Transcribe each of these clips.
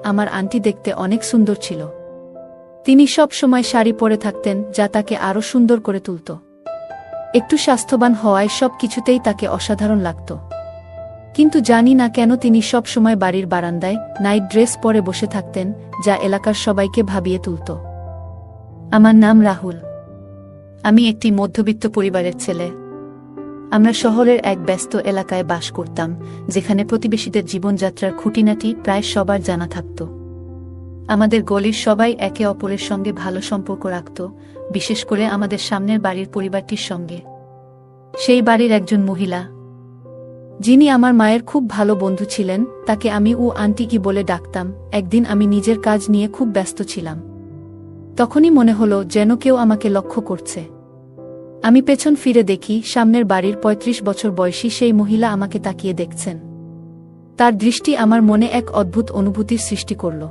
আমার আন্টি দেখতে অনেক সুন্দর ছিল। তিনি সব সময় শাড়ি পরে থাকতেন, যা তাকে আরও সুন্দর করে তুলত। একটু স্বাস্থ্যবান হওয়ায় সব কিছুতেই তাকে অসাধারণ লাগত। কিন্তু জানি না কেন তিনি সব সময় বাড়ির বারান্দায় নাইট ড্রেস পরে বসে থাকতেন, যা এলাকার সবাইকে ভাবিয়ে তুলত। আমার নাম রাহুল। আমি একটি মধ্যবিত্ত পরিবারের ছেলে। আমরা শহরের এক ব্যস্ত এলাকায় বাস করতাম, যেখানে প্রতিবেশীদের জীবনযাত্রার খুঁটিনাটি প্রায় সবার জানা থাকত। আমাদের গলির সবাই একে অপরের সঙ্গে ভালো সম্পর্ক রাখত, বিশেষ করে আমাদের সামনের বাড়ির পরিবারটির সঙ্গে। সেই বাড়ির একজন মহিলা, যিনি আমার মায়ের খুব ভালো বন্ধু ছিলেন, তাকে আমি ও আন্টি কি বলে ডাকতাম। একদিন আমি নিজের কাজ নিয়ে খুব ব্যস্ত ছিলাম। তখনই মনে হলো যেন কেউ আমাকে লক্ষ্য করছে। আমি পেছন ফিরে দেখি সামনের বাড়ির ৩৫ বছর বয়সী সেই মহিলা আমাকে তাকিয়ে দেখছেন। তার দৃষ্টি আমার মনে এক অদ্ভুত অনুভূতির সৃষ্টি করল,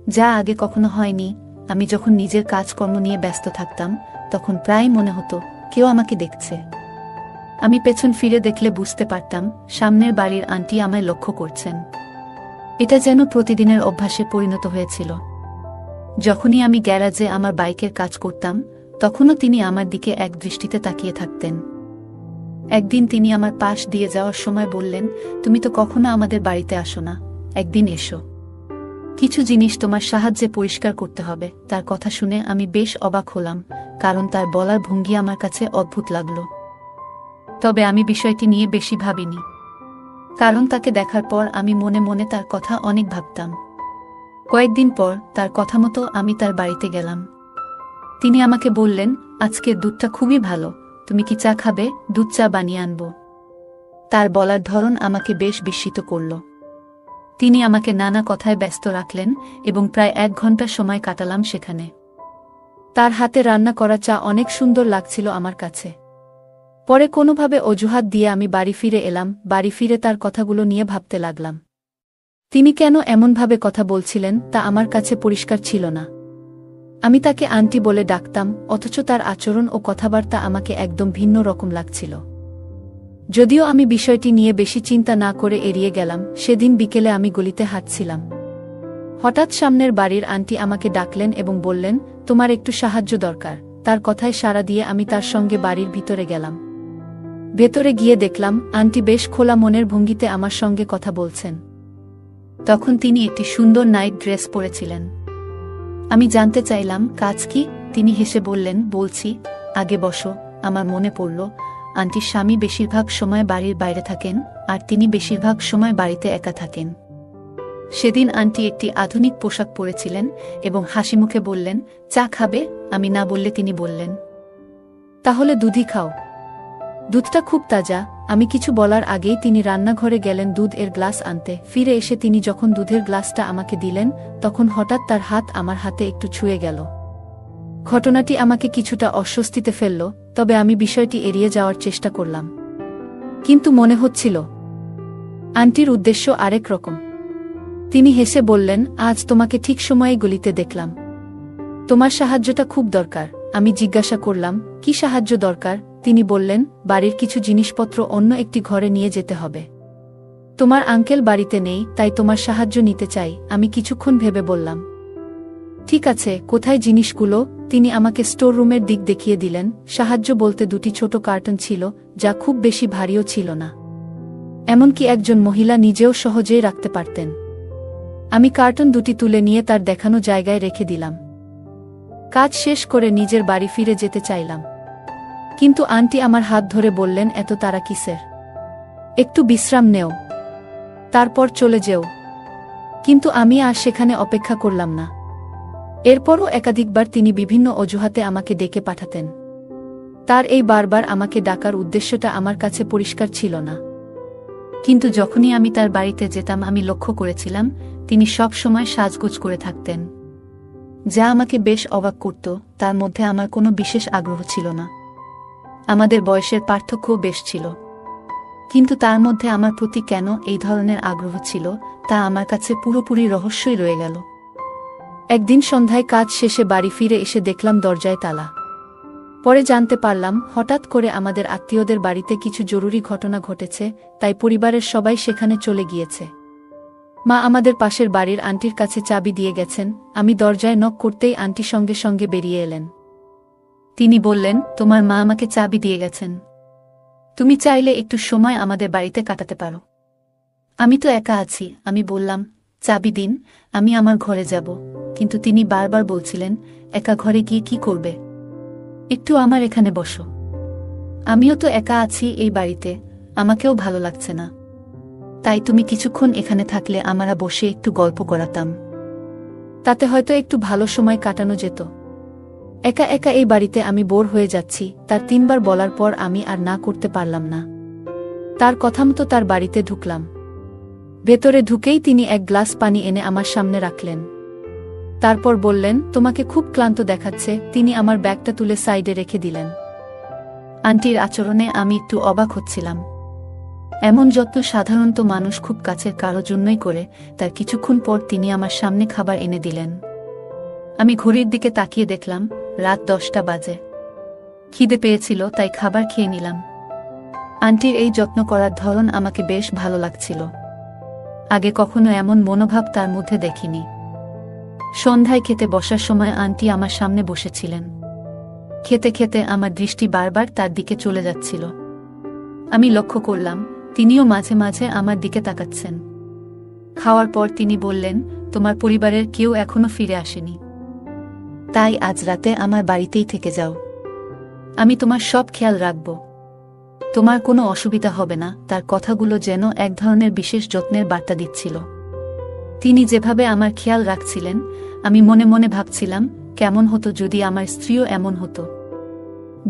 যা আগে কখনো হয়নি। আমি যখন নিজের কাজকর্ম নিয়ে ব্যস্ত থাকতাম, তখন প্রায় মনে হতো কেউ আমাকে দেখছে। আমি পেছন ফিরে দেখলে বুঝতে পারতাম সামনের বাড়ির আন্টি আমায় লক্ষ্য করছেন। এটা যেন প্রতিদিনের অভ্যাসে পরিণত হয়েছিল। যখনই আমি গ্যারাজে আমার বাইকের কাজ করতাম, তখনও তিনি আমার দিকে এক দৃষ্টিতে তাকিয়ে থাকতেন। একদিন তিনি আমার পাশ দিয়ে যাওয়ার সময় বললেন, তুমি তো কখনো আমাদের বাড়িতে আসো না, একদিন এসো, কিছু জিনিস তোমার সাহায্যে পরিষ্কার করতে হবে। তার কথা শুনে আমি বেশ অবাক হলাম, কারণ তার বলার ভঙ্গি আমার কাছে অদ্ভুত লাগল। তবে আমি বিষয়টি নিয়ে বেশি ভাবিনি, কারণ তাকে দেখার পর আমি মনে মনে তার কথা অনেক ভাবতাম। কয়েকদিন পর তার কথা মতো আমি তার বাড়িতে গেলাম। তিনি আমাকে বললেন, আজকের দুধটা খুবই ভালো, তুমি কি চা খাবে? দুধ চা বানিয়ে আনব। তার বলার ধরন আমাকে বেশ বিস্মিত করল। তিনি আমাকে নানা কথায় ব্যস্ত রাখলেন এবং প্রায় ১ ঘন্টা সময় কাটালাম সেখানে। তার হাতে রান্না করা চা অনেক সুন্দর লাগছিল আমার কাছে। পরে কোনোভাবে অজুহাত দিয়ে আমি বাড়ি ফিরে এলাম। বাড়ি ফিরে তার কথাগুলো নিয়ে ভাবতে লাগলাম। তিনি কেন এমনভাবে কথা বলছিলেন তা আমার কাছে পরিষ্কার ছিল না। আমি তাকে আন্টি বলে ডাকতাম, অথচ তার আচরণ ও কথাবার্তা আমাকে একদম ভিন্ন রকম লাগছিল। যদিও আমি বিষয়টি নিয়ে বেশি চিন্তা না করে এড়িয়ে গেলাম। সেদিন বিকেলে আমি গলিতে হাঁটছিলাম। হঠাৎ সামনের বাড়ির আন্টি আমাকে ডাকলেন এবং বললেন, তোমার একটু সাহায্য দরকার। তার কথায় সাড়া দিয়ে আমি তার সঙ্গে বাড়ির ভিতরে গেলাম। ভেতরে গিয়ে দেখলাম আন্টি বেশ খোলা মনের ভঙ্গিতে আমার সঙ্গে কথা বলছেন। তখন তিনি একটি সুন্দর নাইট ড্রেস পরেছিলেন। আমি জানতে চাইলাম, কাজ কি? তিনি হেসে বললেন, বলছি, আগে বসো। আমার মনে পড়ল আন্টির স্বামী বেশিরভাগ সময় বাড়ির বাইরে থাকেন, আর তিনি বেশিরভাগ সময় বাড়িতে একা থাকেন। সেদিন আন্টি একটি আধুনিক পোশাক পরেছিলেন এবং হাসিমুখে বললেন, চা খাবে? আমি না বললে তিনি বললেন, তাহলে দুধই খাও, দুধটা খুব তাজা। আমি কিছু বলার আগেই তিনি রান্নাঘরে গেলেন দুধ এর গ্লাস আনতে। ফিরে এসে তিনি যখন দুধের গ্লাসটা আমাকে দিলেন, তখন হঠাৎ তার হাত আমার হাতে একটু ছুঁয়ে গেল। ঘটনাটি আমাকে কিছুটা অস্বস্তিতে ফেলল, তবে আমি বিষয়টি এড়িয়ে যাওয়ার চেষ্টা করলাম। কিন্তু মনে হচ্ছিল আন্টির উদ্দেশ্য আরেক রকম। তিনি হেসে বললেন, আজ তোমাকে ঠিক সময়ে গলিতে দেখলাম, তোমার সাহায্যটা খুব দরকার। আমি জিজ্ঞাসা করলাম, কি সাহায্য দরকার? তিনি বললেন, বাড়ির কিছু জিনিসপত্র অন্য একটি ঘরে নিয়ে যেতে হবে। তোমার আঙ্কেল বাড়িতে নেই, তাই তোমার সাহায্য নিতে চাই। আমি কিছুক্ষণ ভেবে বললাম, ঠিক আছে, কোথায় জিনিসগুলো? তিনি আমাকে স্টোর রুমের দিক দেখিয়ে দিলেন। সাহায্য বলতে দুটি ছোট কার্টন ছিল, যা খুব বেশি ভারীও ছিল না। এমনকি একজন মহিলা নিজেও সহজেই রাখতে পারতেন। আমি কার্টন দুটি তুলে নিয়ে তার দেখানো জায়গায় রেখে দিলাম। কাজ শেষ করে নিজের বাড়ি ফিরে যেতে চাইলাম, কিন্তু আন্টি আমার হাত ধরে বললেন, এত তাড়া কিসের? একটু বিশ্রাম নেও, তারপর চলে যেও। কিন্তু আমি আর সেখানে অপেক্ষা করলাম না। এরপরও একাধিকবার তিনি বিভিন্ন অজুহাতে আমাকে ডেকে পাঠাতেন। তার এই বারবার আমাকে ডাকার উদ্দেশ্যটা আমার কাছে পরিষ্কার ছিল না। কিন্তু যখনই আমি তার বাড়িতে যেতাম, আমি লক্ষ্য করেছিলাম তিনি সব সময় সাজগোজ করে থাকতেন, যা আমাকে বেশ অবাক করত। তার মধ্যে আমার কোনো বিশেষ আগ্রহ ছিল না। আমাদের বয়সের পার্থক্যও বেশ ছিল, কিন্তু তার মধ্যে আমার প্রতি কেন এই ধরনের আগ্রহ ছিল তা আমার কাছে পুরোপুরি রহস্যই রয়ে গেল। একদিন সন্ধ্যায় কাজ শেষে বাড়ি ফিরে এসে দেখলাম দরজায় তালা। পরে জানতে পারলাম হঠাৎ করে আমাদের আত্মীয়দের বাড়িতে কিছু জরুরি ঘটনা ঘটেছে, তাই পরিবারের সবাই সেখানে চলে গিয়েছে। মা আমাদের পাশের বাড়ির আন্টির কাছে চাবি দিয়ে গেছেন। আমি দরজায় নক করতেই আন্টি সঙ্গে সঙ্গে বেরিয়ে এলেন। তিনি বললেন, তোমার মা আমাকে চাবি দিয়ে গেছেন, তুমি চাইলে একটু সময় আমাদের বাড়িতে কাটাতে পারো। আমি তো একা আছি। আমি বললাম, চাবি দিন, আমি আমার ঘরে যাব। কিন্তু তিনি বারবার বলছিলেন, একা ঘরে গিয়ে কি করবে, একটু আমার এখানে বসো। আমিও তো একা আছি এই বাড়িতে, আমাকেও ভালো লাগছে না। তাই তুমি কিছুক্ষণ এখানে থাকলে আমরা বসে একটু গল্প করাতাম, তাতে হয়তো একটু ভালো সময় কাটানো যেত। একা একা এই বাড়িতে আমি বোর হয়ে যাচ্ছি। তার 3 বার বলার পর আমি আর না করতে পারলাম না। তার কথামতো তার বাড়িতে ঢুকলাম। ভেতরে ঢুকেই তিনি এক গ্লাস পানি এনে আমার সামনে রাখলেন। তারপর বললেন, তোমাকে খুব ক্লান্ত দেখাচ্ছে। তিনি আমার ব্যাগটা তুলে সাইডে রেখে দিলেন। আন্টির আচরণে আমি একটু অবাক হচ্ছিলাম। এমন যত্ন সাধারণত মানুষ খুব কাছের কারো জন্যই করে। তার কিছুক্ষণ পর তিনি আমার সামনে খাবার এনে দিলেন। আমি ঘড়ির দিকে তাকিয়ে দেখলাম রাত 10টা বাজে। খিদে পেয়েছিল, তাই খাবার খেয়ে নিলাম। আন্টির এই যত্ন করার ধরন আমাকে বেশ ভালো লাগছিল। আগে কখনো এমন মনোভাব তার মধ্যে দেখিনি। সন্ধ্যায় খেতে বসার সময় আন্টি আমার সামনে বসেছিলেন। খেতে খেতে আমার দৃষ্টি বারবার তার দিকে চলে যাচ্ছিল। আমি লক্ষ্য করলাম তিনিও মাঝে মাঝে আমার দিকে তাকাচ্ছেন। খাওয়ার পর তিনি বললেন, তোমার পরিবারের কেউ এখনো ফিরে আসেনি, তাই আজ রাতে আমার বাড়িতেই থেকে যাও। আমি তোমার সব খেয়াল রাখব, তোমার কোনো অসুবিধা হবে না। তার কথাগুলো যেন এক ধরনের বিশেষ যত্নের বার্তা দিচ্ছিল। তিনি যেভাবে আমার খেয়াল রাখছিলেন, আমি মনে মনে ভাবছিলাম, কেমন হতো যদি আমার স্ত্রীও এমন হতো।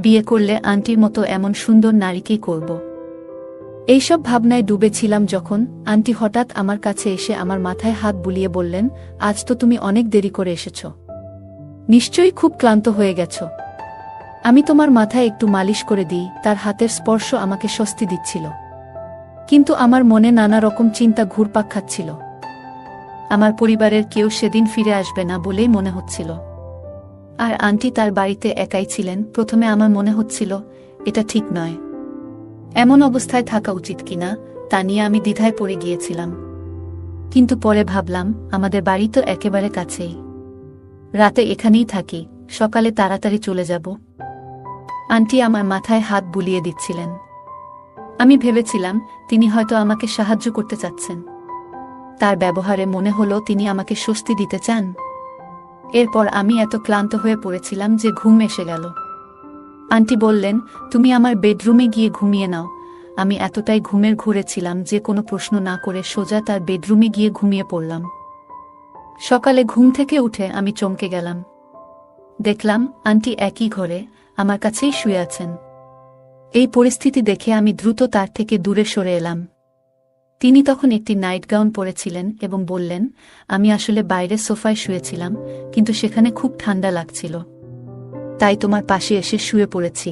বিয়ে করলে আন্টির মতো এমন সুন্দর নারীকেই করব। এইসব ভাবনায় ডুবেছিলাম যখন আন্টি হঠাৎ আমার কাছে এসে আমার মাথায় হাত বুলিয়ে বললেন, আজ তো তুমি অনেক দেরি করে এসেছ, নিশ্চয়ই খুব ক্লান্ত হয়ে গেছ। আমি তোমার মাথায় একটু মালিশ করে দিই। তার হাতের স্পর্শ আমাকে স্বস্তি দিচ্ছিল, কিন্তু আমার মনে নানা রকম চিন্তা ঘুরপাক খাচ্ছিল। আমার পরিবারের কেউ সেদিন ফিরে আসবে না বলেই মনে হচ্ছিল। আর আন্টি তার বাড়িতে একাই ছিলেন। প্রথমে আমার মনে হচ্ছিল এটা ঠিক নয়, এমন অবস্থায় থাকা উচিত কিনা তা নিয়ে আমি দ্বিধায় পড়ে গিয়েছিলাম। কিন্তু পরে ভাবলাম, আমাদের বাড়ি তো একেবারে কাছেই, রাতে এখানেই থাকি, সকালে তাড়াতাড়ি চলে যাব। আন্টি আমার মাথায় হাত বুলিয়ে দিচ্ছিলেন। আমি ভেবেছিলাম তিনি হয়তো আমাকে সাহায্য করতে চাচ্ছেন। তার ব্যবহারে মনে হলো তিনি আমাকে স্বস্তি দিতে চান। এরপর আমি এত ক্লান্ত হয়ে পড়েছিলাম যে ঘুম এসে গেল। আন্টি বললেন, তুমি আমার বেডরুমে গিয়ে ঘুমিয়ে নাও। আমি এতটাই ঘুমের ঘোরে ছিলাম যে কোনো প্রশ্ন না করে সোজা তার বেডরুমে গিয়ে ঘুমিয়ে পড়লাম। সকালে ঘুম থেকে উঠে আমি চমকে গেলাম। দেখলাম আন্টি একই ঘরে আমার কাছেই শুয়ে আছেন। এই পরিস্থিতি দেখে আমি দ্রুত তার থেকে দূরে সরে এলাম। তিনি তখন একটি নাইট গাউন পরেছিলেন এবং বললেন, আমি আসলে বাইরে সোফায় শুয়েছিলাম, কিন্তু সেখানে খুব ঠান্ডা লাগছিল, তাই তোমার পাশে এসে শুয়ে পড়েছি।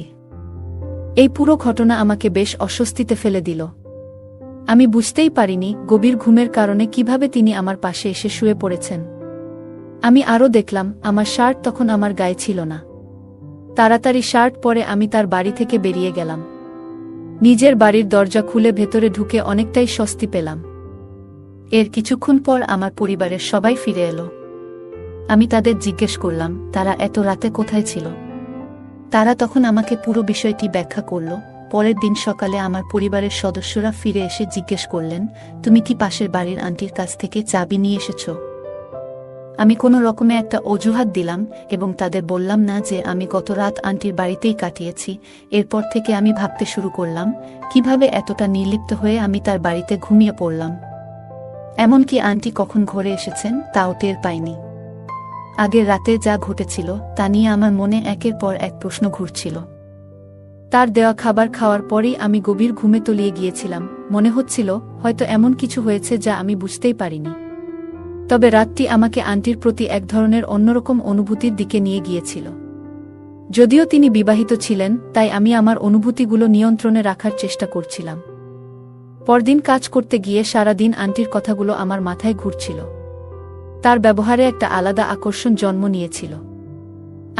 এই পুরো ঘটনা আমাকে বেশ অস্বস্তিতে ফেলে দিল। আমি বুঝতেই পারিনি গভীর ঘুমের কারণে কিভাবে তিনি আমার পাশে এসে শুয়ে পড়েছেন। আমি আরও দেখলাম আমার শার্ট তখন আমার গায়ে ছিল না। তাড়াতাড়ি শার্ট পরে আমি তার বাড়ি থেকে বেরিয়ে গেলাম। নিজের বাড়ির দরজা খুলে ভেতরে ঢুকে অনেকটাই স্বস্তি পেলাম। এর কিছুক্ষণ পর আমার পরিবারের সবাই ফিরে এলো। আমি তাদের জিজ্ঞেস করলাম তারা এত রাতে কোথায় ছিল। তারা তখন আমাকে পুরো বিষয়টি ব্যাখ্যা করল। পরের দিন সকালে আমার পরিবারের সদস্যরা ফিরে এসে জিজ্ঞেস করলেন, তুমি কি পাশের বাড়ির আন্টির কাছ থেকে চাবি নিয়ে এসেছ? আমি কোনো রকমে একটা অজুহাত দিলাম এবং তাদের বললাম না যে আমি গত রাত আন্টির বাড়িতেই কাটিয়েছি। এরপর থেকে আমি ভাবতে শুরু করলাম কিভাবে এতটা নির্লিপ্ত হয়ে আমি তার বাড়িতে ঘুমিয়ে পড়লাম। এমনকি আন্টি কখন ঘরে এসেছেন তাও টের পাইনি। আগের রাতে যা ঘটেছিল তা নিয়ে আমার মনে একের পর এক প্রশ্ন ঘুরছিল। তার দেওয়া খাবার খাওয়ার পরেই আমি গভীর ঘুমে তলিয়ে গিয়েছিলাম। মনে হচ্ছিল হয়তো এমন কিছু হয়েছে যা আমি বুঝতেই পারিনি। তবে রাতটি আমাকে আন্টির প্রতি এক ধরনের অন্যরকম অনুভূতির দিকে নিয়ে গিয়েছিল। যদিও তিনি বিবাহিত ছিলেন, তাই আমি আমার অনুভূতিগুলো নিয়ন্ত্রণে রাখার চেষ্টা করছিলাম। পরদিন কাজ করতে গিয়ে সারা দিন আন্টির কথাগুলো আমার মাথায় ঘুরছিল। তার ব্যবহারে একটা আলাদা আকর্ষণ জন্ম নিয়েছিল।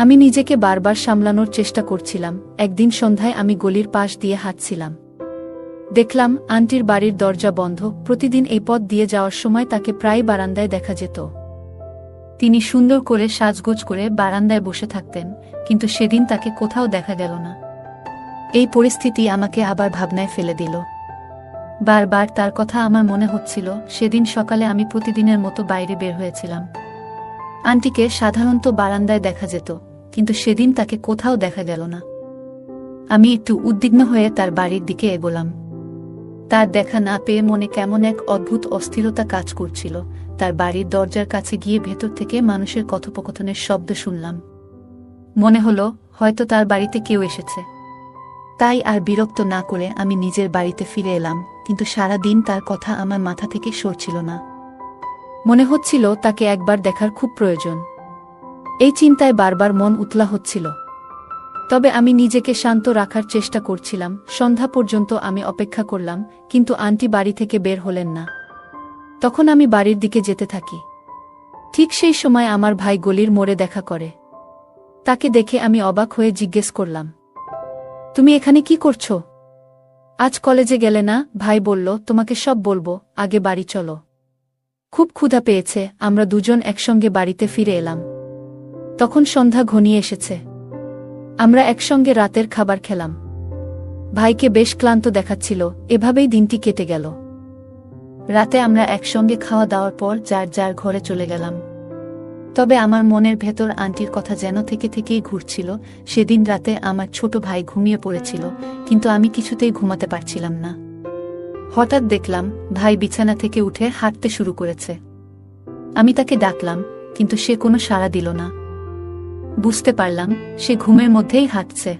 আমি নিজেকে বারবার সামলানোর চেষ্টা করছিলাম। একদিন সন্ধ্যায় আমি গলির পাশ দিয়ে হাঁটছিলাম। দেখলাম আন্টির বাড়ির দরজা বন্ধ। প্রতিদিন এই পথ দিয়ে যাওয়ার সময় তাকে প্রায় বারান্দায় দেখা যেত। তিনি সুন্দর করে সাজগোজ করে বারান্দায় বসে থাকতেন, কিন্তু সেদিন তাকে কোথাও দেখা গেল না। এই পরিস্থিতি আমাকে আবার ভাবনায় ফেলে দিল। বারবার তার কথা আমার মনে হচ্ছিল। সেদিন সকালে আমি প্রতিদিনের মতো বাইরে বের হয়েছিলাম। আন্টিকে সাধারণত বারান্দায় দেখা যেত, কিন্তু সেদিন তাকে কোথাও দেখা গেল না। আমি একটু উদ্বিগ্ন হয়ে তার বাড়ির দিকে এগোলাম। তার দেখা না পেয়ে মনে কেমন এক অদ্ভুত অস্থিরতা কাজ করছিল। তার বাড়ির দরজার কাছে গিয়ে ভেতর থেকে মানুষের কথোপকথনের শব্দ শুনলাম। মনে হলো হয়তো তার বাড়িতে কেউ এসেছে। তাই আর বিরক্ত না করে আমি নিজের বাড়িতে ফিরে এলাম, কিন্তু সারা দিন তার কথা আমার মাথা থেকে সরছিল না। মনে হচ্ছিল তাকে একবার দেখার খুব প্রয়োজন। এই চিন্তায় বারবার মন উতলা হচ্ছিল। তবে আমি নিজেকে শান্ত রাখার চেষ্টা করছিলাম। সন্ধ্যা পর্যন্ত আমি অপেক্ষা করলাম, কিন্তু আন্টি বাড়ি থেকে বের হলেন না। তখন আমি বাড়ির দিকে যেতে থাকি। ঠিক সেই সময় আমার ভাই গলির মোড়ে দেখা করে। তাকে দেখে আমি অবাক হয়ে জিজ্ঞেস করলাম, তুমি এখানে কি করছো? আজ কলেজে গেলে না? ভাই বলল, তোমাকে সব বলবো, আগে বাড়ি চলো। খুব ক্ষুধা পেয়েছে। আমরা দুজন একসঙ্গে বাড়িতে ফিরে এলাম। তখন সন্ধ্যা ঘনিয়ে এসেছে। আমরা একসঙ্গে রাতের খাবার খেলাম। ভাইকে বেশ ক্লান্ত দেখাচ্ছিল। এভাবেই দিনটি কেটে গেল। রাতে আমরা একসঙ্গে খাওয়া দাওয়ার পর যার যার ঘরে চলে গেলাম। তবে আমার মনের ভেতর আন্টির কথা যেন থেকেই ঘুরছিল। সেদিন রাতে আমার ছোট ভাই ঘুমিয়ে পড়েছিল, কিন্তু আমি কিছুতেই ঘুমাতে পারছিলাম না। হঠাৎ দেখলাম ভাই বিছানা থেকে উঠে হাঁটতে শুরু করেছে। আমি তাকে ডাকলাম, কিন্তু সে কোনো সাড়া দিল না। বুঝতে পারলাম সে ঘুমের মধ্যেই হাঁটছে।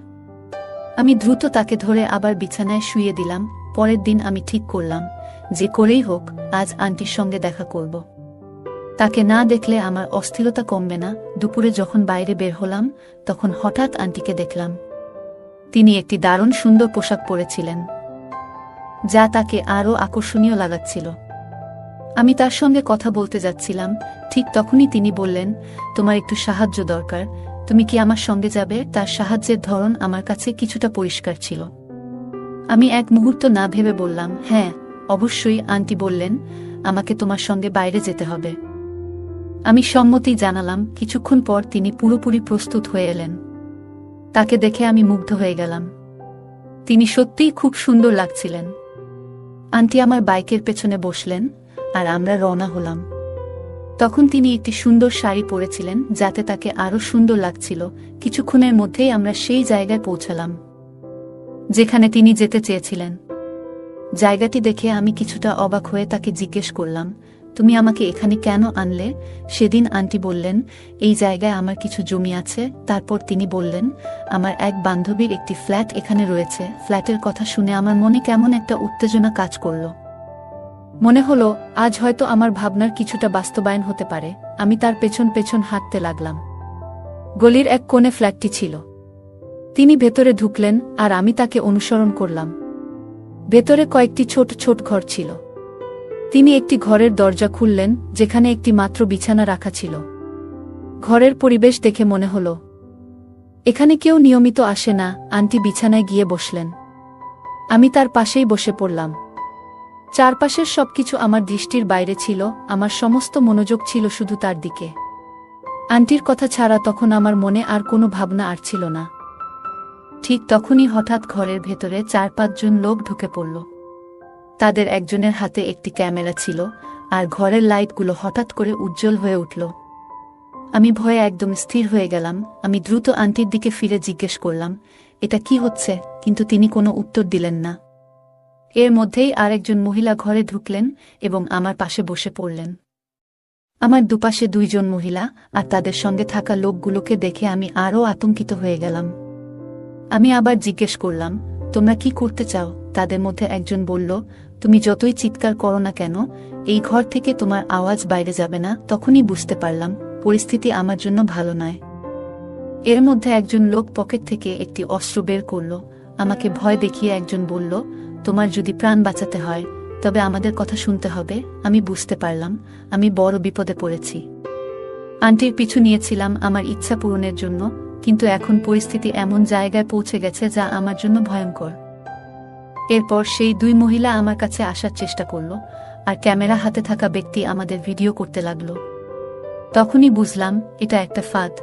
আমি দ্রুত তাকে ধরে আবার বিছানায় শুইয়ে দিলাম। পরের দিন আমি ঠিক করলাম, যে করেই হোক আজ আন্টির সঙ্গে দেখা করব। তাকে না দেখলে আমার অস্থিরতা কমবে না। দুপুরে যখন বাইরে বের হলাম, তখন হঠাৎ আন্টিকে দেখলাম। তিনি একটি দারুণ সুন্দর পোশাক পরেছিলেন, যা তাকে আরও আকর্ষণীয় লাগাচ্ছিল। আমি তার সঙ্গে কথা বলতে যাচ্ছিলাম, ঠিক তখনই তিনি বললেন, তোমার একটু সাহায্য দরকার, তুমি কি আমার সঙ্গে যাবে? তার সাহায্যের ধরন আমার কাছে কিছুটা পরিষ্কার ছিল। আমি এক মুহূর্ত না ভেবে বললাম, হ্যাঁ অবশ্যই। আন্টি বললেন, আমাকে তোমার সঙ্গে বাইরে যেতে হবে। আমি সম্মতি জানালাম। কিছুক্ষণ পর তিনি পুরোপুরি প্রস্তুত হয়ে এলেন। তাকে দেখে আমি মুগ্ধ হয়ে গেলাম। তিনি সত্যিই খুব সুন্দর লাগছিলেন। আন্টি আমার বাইকের পেছনে বসলেন, আর আমরা রওনা হলাম। তখন তিনি একটি সুন্দর শাড়ি পরেছিলেন, যাতে তাকে আরও সুন্দর লাগছিল। কিছুক্ষণের মধ্যেই আমরা সেই জায়গায় পৌঁছালাম যেখানে তিনি যেতে চেয়েছিলেন। জায়গাটি দেখে আমি কিছুটা অবাক হয়ে তাকে জিজ্ঞেস করলাম, তুমি আমাকে এখানে কেন আনলে? সেদিন আন্টি বললেন, এই জায়গায় আমার কিছু জমি আছে। তারপর তিনি বললেন, আমার এক বান্ধবীর একটি ফ্ল্যাট এখানে রয়েছে। ফ্ল্যাটের কথা শুনে আমার মনে কেমন একটা উত্তেজনা কাজ করল। মনে হলো আজ হয়তো আমার ভাবনার কিছুটা বাস্তবায়ন হতে পারে। আমি তার পেছন পেছন হাঁটতে লাগলাম। গলির এক কোণে ফ্ল্যাটটি ছিল। তিনি ভেতরে ঢুকলেন, আর আমি তাকে অনুসরণ করলাম। ভেতরে কয়েকটি ছোট ছোট ঘর ছিল। তিনি একটি ঘরের দরজা খুললেন, যেখানে একটি মাত্র বিছানা রাখা ছিল। ঘরের পরিবেশ দেখে মনে হলো এখানে কেউ নিয়মিত আসে না। আন্টি বিছানায় গিয়ে বসলেন। আমি তার পাশেই বসে পড়লাম। চারপাশের সবকিছু আমার দৃষ্টির বাইরে ছিল। আমার সমস্ত মনোযোগ ছিল শুধু তার দিকে। আন্টির কথা ছাড়া তখন আমার মনে আর কোনো ভাবনা আর ছিল না। ঠিক তখনই হঠাৎ ঘরের ভেতরে 4-5 জন লোক ঢুকে পড়ল। তাদের একজনের হাতে একটি ক্যামেরা ছিল, আর ঘরের লাইটগুলো হঠাৎ করে উজ্জ্বল হয়ে উঠল। আমি ভয়ে একদম স্থির হয়ে গেলাম। আমি দ্রুত আন্টির দিকে ফিরে জিজ্ঞেস করলাম, এটা কি হচ্ছে? কিন্তু তিনি কোনো উত্তর দিলেন না। এর মধ্যেই আরেকজন মহিলা ঘরে ঢুকলেন এবং আমার পাশে বসে পড়লেন। আমার দুপাশে 2 জন মহিলা, আর তাদের সঙ্গে থাকা লোকগুলোকে দেখে আমি আরও আতঙ্কিত হয়ে গেলাম। আমি আবার জিজ্ঞেস করলাম, তোমরা কি করতে চাও? তাদের মধ্যে একজন বলল, তুমি যতই চিৎকার করো না কেন, এই ঘর থেকে তোমার আওয়াজ বাইরে যাবে না। তখনই বুঝতে পারলাম পরিস্থিতি আমার জন্য ভালো নয়। এর মধ্যে একজন লোক পকেট থেকে একটি অস্ত্র বের করল। আমাকে ভয় দেখিয়ে একজন বলল, তোমার যদি প্রাণ বাঁচাতে হয় তবে আমাদের কথা শুনতে হবে। আমি বুঝতে পারলাম আমি বড় বিপদে পড়েছি। আন্টির পিছু নিয়েছিলাম আমার ইচ্ছা পূরণের জন্য, কিন্তু এখন পরিস্থিতি এমন জায়গায় পৌঁছে গেছে যা আমার জন্য ভয়ঙ্কর। এরপর সেই দুই মহিলা আমার কাছে আসার চেষ্টা করল, আর ক্যামেরা হাতে থাকা ব্যক্তি আমাদের ভিডিও করতে লাগল। তখনই বুঝলাম এটা একটা ফাঁদ।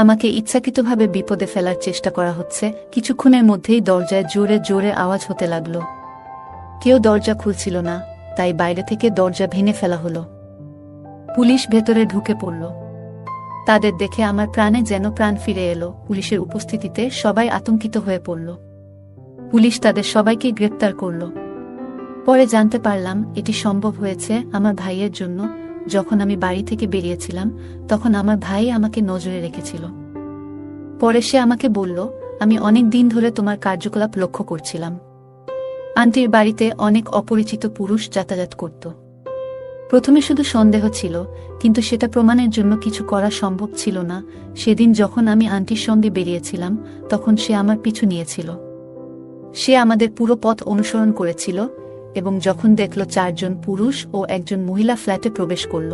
আমাকে ইচ্ছাকৃতভাবে বিপদে ফেলার চেষ্টা করা হচ্ছে। কিছুক্ষণের মধ্যেই দরজায় জোরে জোরে আওয়াজ হতে লাগল। কেউ দরজা খুলছিল না, তাই বাইরে থেকে দরজা ভেঙে ফেলা হলো। পুলিশ ভেতরে ঢুকে পড়ল। তাদের দেখে আমার প্রাণে যেন প্রাণ ফিরে এলো। পুলিশের উপস্থিতিতে সবাই আতঙ্কিত হয়ে পড়ল। পুলিশ তাদের সবাইকে গ্রেপ্তার করল। পরে জানতে পারলাম এটি সম্ভব হয়েছে আমার ভাইয়ের জন্য। যখন আমি বাড়ি থেকে বেরিয়েছিলাম, তখন আমার ভাই আমাকে নজরে রেখেছিল। পরে সে আমাকে বলল, আমি অনেক দিন ধরে তোমার কার্যকলাপ লক্ষ্য করছিলাম। আন্টির বাড়িতে অনেক অপরিচিত পুরুষ যাতায়াত করত। প্রথমে শুধু সন্দেহ ছিল, কিন্তু সেটা প্রমাণের জন্য কিছু করা সম্ভব ছিল না। সেদিন যখন আমি আন্টির সঙ্গে বেরিয়েছিলাম, তখন সে আমার পিছু নিয়েছিল। সে আমাদের পুরো পথ অনুসরণ করেছিল এবং যখন দেখল 4 জন পুরুষ ও একজন মহিলা ফ্ল্যাটে প্রবেশ করল,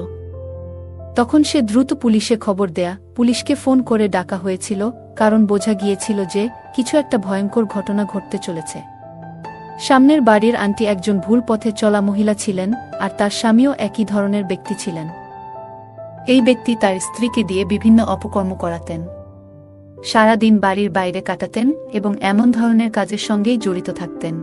তখন সে দ্রুত পুলিশে খবর দেয়া। পুলিশকে ফোন করে ডাকা হয়েছিল, কারণ বোঝা গিয়েছিল যে কিছু একটা ভয়ঙ্কর ঘটনা ঘটতে চলেছে। সামনের বাড়ির আন্টি একজন ভুল পথে চলা মহিলা ছিলেন, আর তার স্বামীও একই ধরনের ব্যক্তি ছিলেন। এই ব্যক্তি তার স্ত্রীকে দিয়ে বিভিন্ন অপকর্ম করাতেন, সারাদিন বাড়ির বাইরে কাটাতেন এবং এমন ধরনের কাজের সঙ্গেই জড়িত থাকতেন।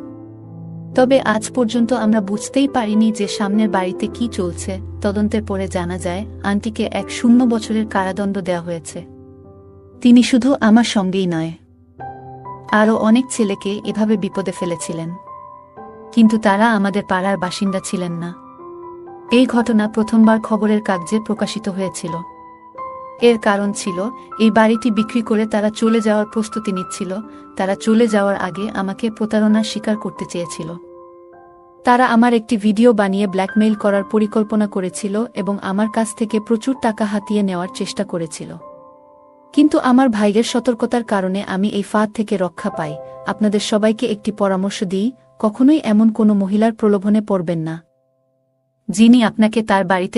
তবে আজ পর্যন্ত আমরা বুঝতেই পারিনি যে সামনের বাড়িতে কি চলছে। তদন্তের পরে জানা যায় আন্টিকে 1 বছরের কারাদণ্ড দেওয়া হয়েছে। তিনি শুধু আমার সঙ্গেই নয়, আরও অনেক ছেলেকে এভাবে বিপদে ফেলেছিলেন, কিন্তু তারা আমাদের পাড়ার বাসিন্দা ছিলেন না। এই ঘটনা প্রথমবার খবরের কাগজে প্রকাশিত হয়েছিল। এর কারণ ছিল এই বাড়িটি বিক্রি করে তারা চলে যাওয়ার প্রস্তুতি নিচ্ছিল। তারা চলে যাওয়ার আগে আমাকে প্রতারণার শিকার করতে চেয়েছিল। তারা আমার একটি ভিডিও বানিয়ে ব্ল্যাকমেইল করার পরিকল্পনা করেছিল এবং আমার কাছ থেকে প্রচুর টাকা হাতিয়ে নেওয়ার চেষ্টা করেছিল। কিন্তু আমার ভাইয়ের সতর্কতার কারণে আমি এই ফাঁদ থেকে রক্ষা পাই। আপনাদের সবাইকে একটি পরামর্শ দিই, কখনোই এমন কোনো মহিলার প্রলোভনে পড়বেন না, যিনি আপনাকে তার বাড়িতে